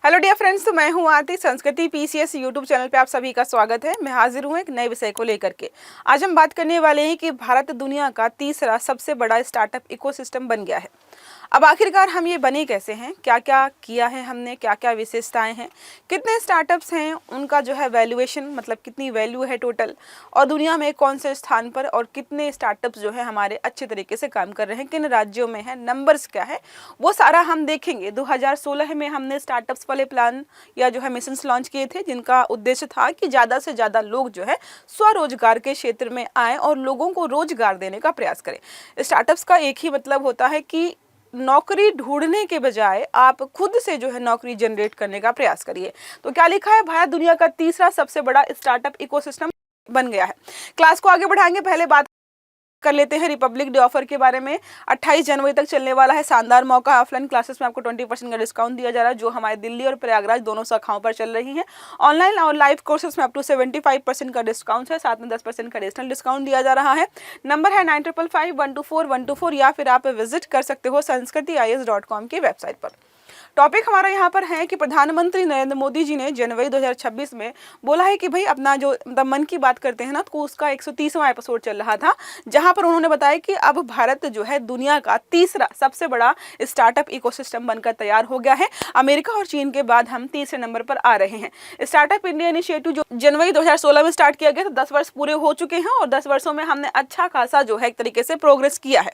Hello dear friends, तो मैं हूं आरती। संस्कृति पीसीएस यूट्यूब चैनल पे आप सभी का स्वागत है। मैं हाजिर हूं एक नए विषय को लेकर के। आज हम बात करने वाले हैं कि भारत दुनिया का तीसरा सबसे बड़ा स्टार्टअप इकोसिस्टम बन गया है। अब आखिरकार हम ये बने कैसे हैं, क्या क्या किया है हमने, क्या क्या विशेषताएं हैं, कितने स्टार्टअप्स हैं, उनका जो है वैल्यूएशन मतलब कितनी वैल्यू है टोटल, और दुनिया में कौन से स्थान पर और कितने स्टार्टअप्स जो है हमारे अच्छे तरीके से काम कर रहे हैं, किन राज्यों में है, नंबर्स क्या है, वो सारा हम देखेंगे। 2016 में हमने स्टार्टअप्स वाले प्लान या जो है मिशंस लॉन्च किए थे, जिनका उद्देश्य था कि ज़्यादा से ज़्यादा लोग जो है स्वरोजगार के क्षेत्र में आए और लोगों को रोजगार देने का प्रयास करें। स्टार्टअप्स का एक ही मतलब होता है कि नौकरी ढूंढने के बजाय आप खुद से जो है नौकरी जनरेट करने का प्रयास करिए। तो क्या लिखा है, भारत दुनिया का तीसरा सबसे बड़ा स्टार्टअप इकोसिस्टम बन गया है। क्लास को आगे बढ़ाएंगे, पहले बात कर लेते हैं रिपब्लिक डे ऑफर के बारे में। 28 जनवरी तक चलने वाला है शानदार मौका। ऑफलाइन क्लासेस में आपको 20% का डिस्काउंट दिया जा रहा है, जो हमारे दिल्ली और प्रयागराज दोनों शाखाओं पर चल रही हैं। ऑनलाइन और लाइव कोर्सेज में अप टू 75% का डिस्काउंट है, साथ में 10% का एडिशनल डिस्काउंट दिया जा रहा है। नंबर है 9555124124, या फिर आप विजिट कर सकते हो sanskritiyes.com की वेबसाइट पर। टॉपिक हमारा यहाँ पर है कि प्रधानमंत्री नरेंद्र मोदी जी ने जनवरी 2026 में बोला है कि भाई अपना जो मन की बात करते हैं ना, तो उसका 130वां एपिसोड चल रहा था, जहाँ पर उन्होंने बताया कि अब भारत जो है दुनिया का तीसरा सबसे बड़ा स्टार्टअप इकोसिस्टम बनकर तैयार हो गया है। अमेरिका और चीन के बाद हम तीसरे नंबर पर आ रहे हैं। स्टार्टअप इंडिया इनिशिएटिव जो जनवरी 2016 में स्टार्ट किया गया था, 10 वर्ष पूरे हो चुके हैं और 10 वर्षों में हमने अच्छा खासा जो है एक तरीके से प्रोग्रेस किया है।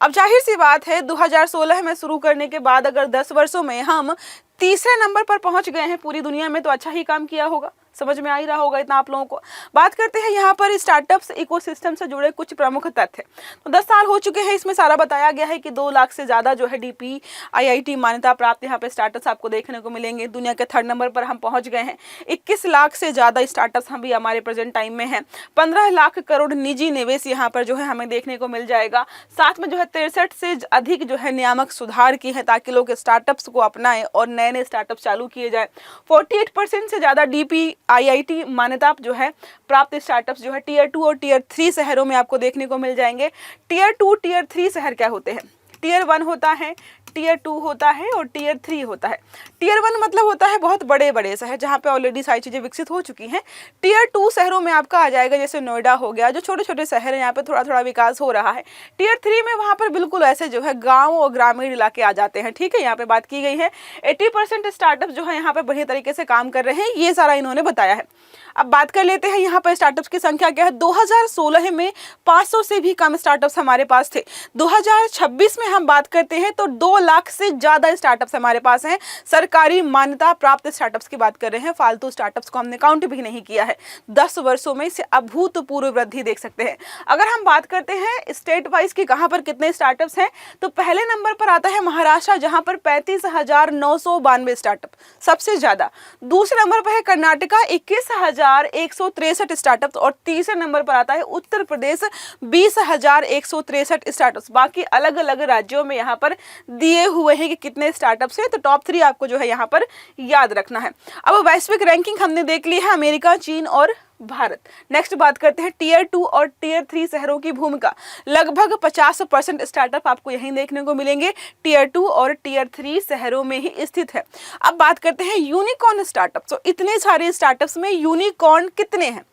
अब जाहिर सी बात है 2016 में शुरू करने के बाद अगर 10 वर्षों में हम तीसरे नंबर पर पहुंच गए हैं पूरी दुनिया में, तो अच्छा ही काम किया होगा। समझ में आ ही रहा होगा इतना आप लोगों को। बात करते हैं यहाँ पर स्टार्टअप्स इकोसिस्टम से जुड़े कुछ प्रमुख तथ्य। तो 10 साल हो चुके हैं, इसमें सारा बताया गया है कि 2 लाख से ज़्यादा जो है DP IIT मान्यता प्राप्त यहाँ पे स्टार्टअप्स आपको देखने को मिलेंगे। दुनिया के 3rd नंबर पर हम पहुँच गए हैं। 21 लाख से ज़्यादा स्टार्टअप्स हम भी हमारे प्रेजेंट टाइम में हैं। 15 लाख करोड़ निजी निवेश यहाँ पर जो है हमें देखने को मिल जाएगा। साथ में जो है 63 से अधिक जो है नियामक सुधार किए हैं ताकि लोग स्टार्टअप्स को अपनाएं और नए नए स्टार्टअप चालू किए जाए। 48% से ज़्यादा DP IIT मान्यता जो है प्राप्त स्टार्टअप्स जो है Tier 2 और Tier 3 शहरों में आपको देखने को मिल जाएंगे। Tier 2 Tier 3 शहर क्या होते हैं? Tier 1 होता है, Tier 2 होता है और Tier 3 होता है। Tier 1 मतलब होता है बहुत बड़े बड़े शहर जहाँ पे ऑलरेडी सारी चीज़ें विकसित हो चुकी हैं। Tier 2 शहरों में आपका आ जाएगा जैसे नोएडा हो गया, जो छोटे छोटे शहर हैं यहाँ पे थोड़ा थोड़ा विकास हो रहा है। Tier 3 में वहाँ पर बिल्कुल ऐसे जो है गाँव और ग्रामीण इलाके आ जाते हैं। ठीक है, यहाँ पे बात की गई है 80% स्टार्टअप जो है यहाँ पे बढ़िया तरीके से काम कर रहे हैं, ये सारा इन्होंने बताया है। अब बात कर लेते हैं यहाँ पर स्टार्टअप्स की संख्या क्या है। 2016 में 500 से भी कम स्टार्टअप्स हमारे पास थे। 2026 में हम बात करते हैं तो 2 लाख से ज़्यादा स्टार्टअप्स हमारे पास हैं। सरकारी मान्यता प्राप्त स्टार्टअप्स की बात कर रहे हैं, फालतू स्टार्टअप्स को हमने काउंट भी नहीं किया है। 10 वर्षों में इसे अभूतपूर्व वृद्धि देख सकते हैं। अगर हम बात करते हैं स्टेट वाइज की कहाँ पर कितने स्टार्टअप्स हैं, तो पहले नंबर पर आता है महाराष्ट्र, जहाँ पर 35,992 स्टार्टअप सबसे ज़्यादा। दूसरे नंबर पर है कर्नाटका 21,163 स्टार्टअप्स और तीसरे नंबर पर आता है उत्तर प्रदेश 20,163 स्टार्टअप्स। बाकी अलग अलग राज्यों में यहाँ पर दिए हुए हैं कि कितने स्टार्टअप्स हैं, तो टॉप 3 आपको जो है यहाँ पर याद रखना है। अब वैश्विक रैंकिंग हमने देख ली है, अमेरिका, चीन और भारत। नेक्स्ट बात करते हैं Tier 2 और Tier 3 शहरों की भूमिका। लगभग 50% स्टार्टअप आपको यहीं देखने को मिलेंगे, Tier 2 और Tier 3 शहरों में ही स्थित है। अब बात करते हैं यूनिकॉर्न स्टार्टअप। तो इतने सारे स्टार्टअप्स में यूनिकॉर्न कितने हैं?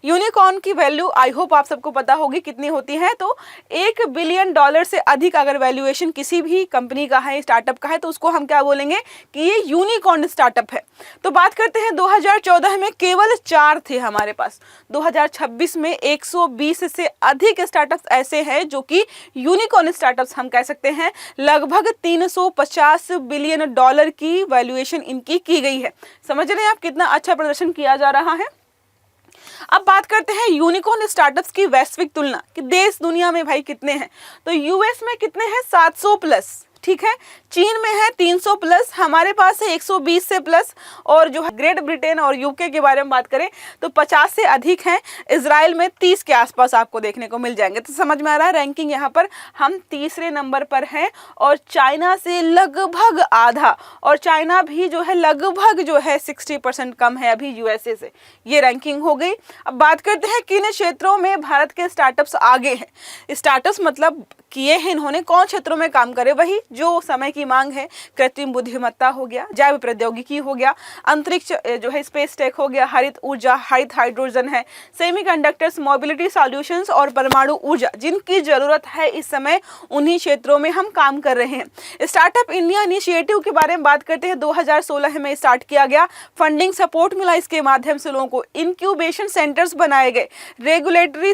यूनिकॉर्न की वैल्यू आई होप आप सबको पता होगी कितनी होती है। तो $1 बिलियन से अधिक अगर वैल्यूएशन किसी भी कंपनी का है, स्टार्टअप का है, तो उसको हम क्या बोलेंगे कि ये यूनिकॉर्न स्टार्टअप है। तो बात करते हैं 2014 में केवल 4 थे हमारे पास। 2026 में 120 से अधिक स्टार्टअप्स ऐसे हैं जो कि यूनिकॉर्न स्टार्टअप्स हम कह सकते हैं। लगभग $350 बिलियन की वैल्यूएशन इनकी की गई है। समझ रहे हैं आप कितना अच्छा प्रदर्शन किया जा रहा है। अब बात करते हैं यूनिकॉर्न स्टार्टअप्स की वैश्विक तुलना कि देश दुनिया में भाई कितने हैं। तो यूएस में कितने हैं? 700 प्लस। ठीक है, चीन में है 300 प्लस, हमारे पास है 120 से प्लस, और जो ग्रेट ब्रिटेन और यूके के बारे में बात करें तो 50 से अधिक हैं। इजराइल में 30 के आसपास आपको देखने को मिल जाएंगे। तो समझ में आ रहा है रैंकिंग यहाँ पर हम तीसरे नंबर पर हैं, और चाइना से लगभग आधा, और चाइना भी जो है लगभग जो है 60% कम है अभी यूएसए से। ये रैंकिंग हो गई। अब बात करते हैं किन क्षेत्रों में भारत के स्टार्टअप्स आगे हैं। स्टार्टअप्स मतलब किए हैं इन्होंने, कौन क्षेत्रों में काम करे, वही जो समय की मांग है, कृत्रिम बुद्धिमत्ता हो गया, जैव प्रौद्योगिकी हो गया, अंतरिक्ष जो है स्पेस टेक हो गया, हरित ऊर्जा, हरित हाइड्रोजन है, सेमीकंडक्टर्स, मोबिलिटी सॉल्यूशंस और परमाणु ऊर्जा, जिनकी जरूरत है इस समय, उन्हीं क्षेत्रों में हम काम कर रहे हैं। स्टार्टअप इंडिया इनिशिएटिव के बारे में बात करते हैं। 2016 में स्टार्ट किया गया, फंडिंग सपोर्ट मिला, इसके माध्यम से लोगों को इंक्यूबेशन सेंटर्स बनाए गए, रेगुलेटरी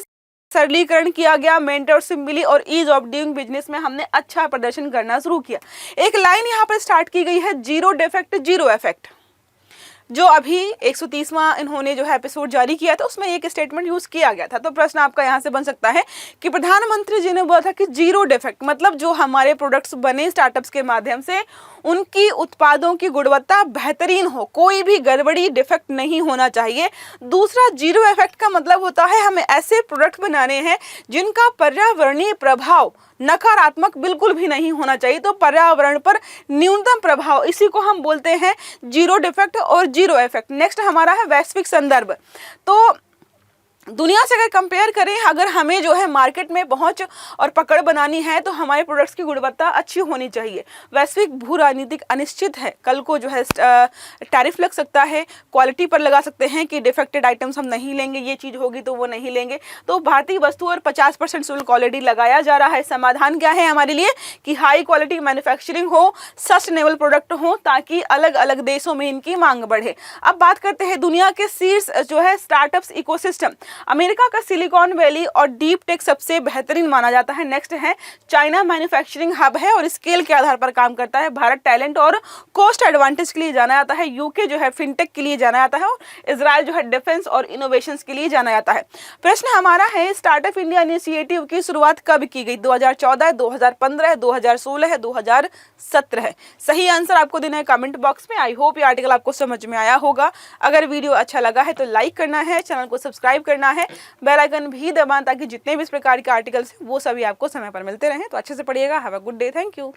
सरलीकरण किया गया, मेंटरशिप मिली और ईज ऑफ डूइंग बिजनेस में हमने अच्छा प्रदर्शन करना शुरू किया। एक लाइन यहाँ पर स्टार्ट की गई है, जीरो डिफेक्ट जीरो इफेक्ट। जो अभी 130वां इन्होंने जो है एपिसोड जारी किया था, उसमें एक स्टेटमेंट यूज किया गया था। तो प्रश्न आपका यहाँ से बन सकता है कि प्रधानमंत्री जी ने बोला था कि जीरो डिफेक्ट, मतलब जो हमारे प्रोडक्ट्स बने स्टार्टअप्स के माध्यम से, उनकी उत्पादों की गुणवत्ता बेहतरीन हो, कोई भी गड़बड़ी डिफेक्ट नहीं होना चाहिए। दूसरा, जीरो इफेक्ट का मतलब होता है हमें ऐसे प्रोडक्ट बनाने हैं जिनका पर्यावरणीय प्रभाव नकारात्मक बिल्कुल भी नहीं होना चाहिए, तो पर्यावरण पर न्यूनतम प्रभाव, इसी को हम बोलते हैं जीरो डिफेक्ट और जीरो इफेक्ट। नेक्स्ट हमारा है वैश्विक संदर्भ। तो दुनिया से अगर कंपेयर करें, अगर हमें जो है मार्केट में पहुंच और पकड़ बनानी है तो हमारे प्रोडक्ट्स की गुणवत्ता अच्छी होनी चाहिए। वैश्विक भू राजनीतिक अनिश्चित है, कल को जो है टैरिफ लग सकता है, क्वालिटी पर लगा सकते हैं कि डिफेक्टेड आइटम्स हम नहीं लेंगे, ये चीज़ होगी तो वो नहीं लेंगे। तो भारतीय वस्तु और 50% शुल्क ऑलरेडी लगाया जा रहा है। समाधान क्या है हमारे लिए कि हाई क्वालिटी मैन्युफैक्चरिंग हो, सस्टेनेबल प्रोडक्ट हो, ताकि अलग अलग देशों में इनकी मांग बढ़े। अब बात करते हैं दुनिया के शीर्ष जो है स्टार्टअप्स इकोसिस्टम। अमेरिका का सिलिकॉन वैली और डीप टेक सबसे बेहतरीन माना जाता है। नेक्स्ट है चाइना, मैन्युफैक्चरिंग हब है और स्केल के आधार पर काम करता है। भारत टैलेंट और कॉस्ट एडवांटेज के लिए जाना जाता है। यूके जो है फिनटेक के लिए जाना जाता है और इजराइल जो है डिफेंस और इनोवेशंस के लिए जाना जाता है। प्रश्न हमारा है, स्टार्टअप इंडिया इनिशिएटिव की शुरुआत कब की गई? 2014, 2015, 2016, 2017? सही आंसर आपको देना है कमेंट बॉक्स में। आई होप ये आर्टिकल आपको समझ में आया होगा। अगर वीडियो अच्छा लगा है तो लाइक करना है, चैनल को सब्सक्राइब करना है, बेल आइकन भी दबाएं ताकि जितने भी इस प्रकार के आर्टिकल्स वो सभी आपको समय पर मिलते रहें। तो अच्छे से पढ़िएगा। Have a good day. Thank you.